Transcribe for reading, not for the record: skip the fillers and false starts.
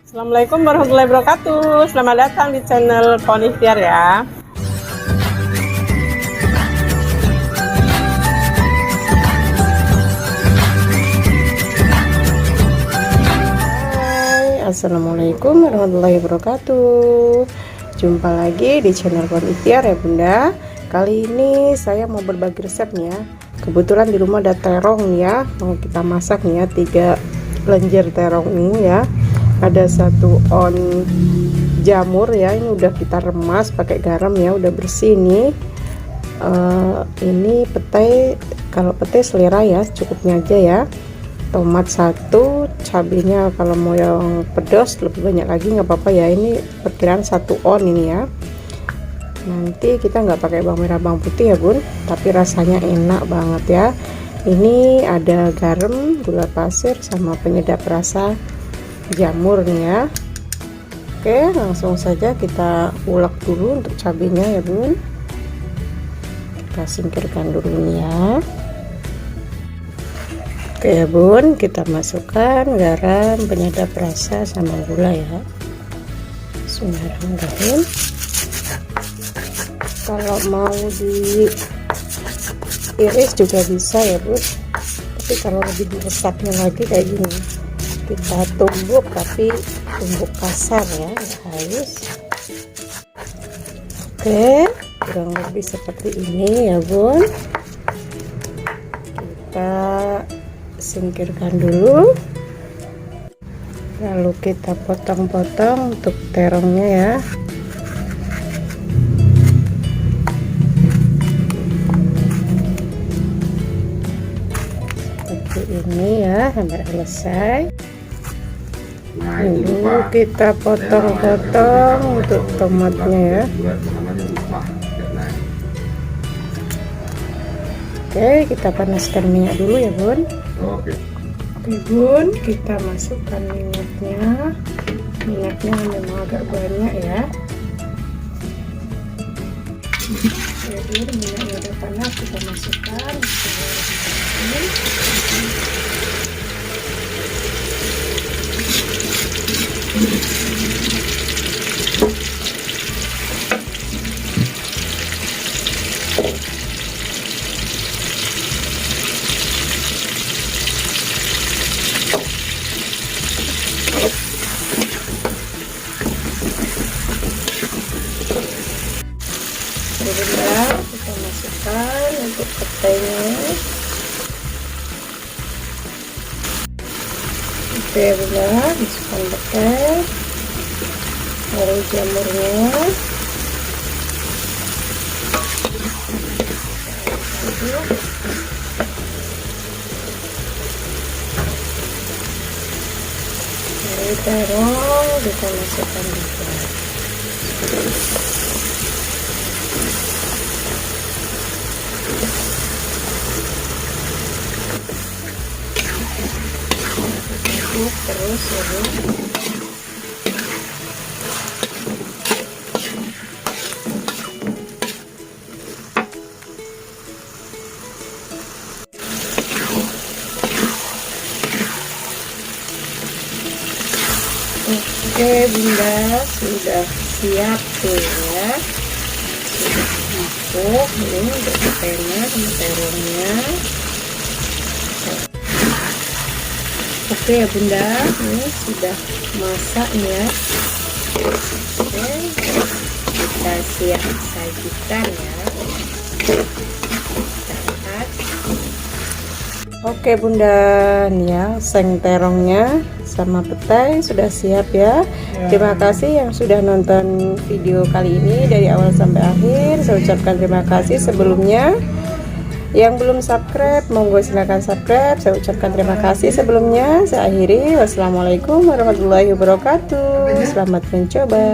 Assalamualaikum warahmatullahi wabarakatuh. Selamat datang di channel Ponistiar ya. Hai, assalamualaikum warahmatullahi wabarakatuh. Jumpa lagi di channel Ponistiar ya Bunda. Kali ini saya mau berbagi resep nih ya. Kebetulan di rumah ada terong ya. Mau kita masak nih ya, 3 lenjer terong ini ya. Ada 1 on jamur ya, ini udah kita remas pakai garam ya, udah bersih nih. Ini petai, kalau petai selera ya, cukupnya aja ya. Tomat 1, cabenya kalau mau yang pedas lebih banyak lagi nggak apa-apa ya. Ini perkiraan 1 on ini ya. Nanti kita nggak pakai bawang merah bawang putih ya Bun, tapi rasanya enak banget ya. Ini ada garam, gula pasir sama penyedap rasa jamur nih ya. Oke, langsung saja kita ulek dulu untuk cabenya ya Bun. Kita singkirkan dulu nih ya. Oke ya Bun, kita masukkan garam, penyedap rasa sama gula ya. Bismillahirrahmanirrahim. Kalau mau diiris juga bisa ya Bun, tapi kalau lebih diresapnya lagi kayak gini, kita tumbuk tapi tumbuk kasar ya, halus. Oke, kurang lebih seperti ini ya Bun. Kita singkirkan dulu, lalu kita potong-potong untuk terongnya ya. Seperti ini ya, sampai selesai. Lalu kita potong-potong untuk tomatnya ya. Oke, kita panaskan minyak dulu ya Bun. Oke Bun, kita masukkan minyaknya. Minyaknya memang agak banyak ya. Oke Bun, minyaknya udah panas, kita masukkan. Sebentar, kita masukkan untuk petainya. Oke Bunda, masukkan petai, lalu jamurnya, lalu terong kita masukkan juga. Terus ya Bu. Oke Bunda, sudah siap tuh ya. Sudah masuk ini untuk petainya sama terongnya. Oke ya Bunda, ini sudah masak ya. Oke, kita siap sajikan ya. Oke Bunda, nih ya, seng terongnya sama petai sudah siap ya. Terima kasih yang sudah nonton video kali ini dari awal sampai akhir. Saya ucapkan terima kasih sebelumnya. Yang belum subscribe, monggo silahkan subscribe. Saya ucapkan terima kasih sebelumnya. Saya akhiri. Wassalamualaikum warahmatullahi wabarakatuh. Selamat mencoba.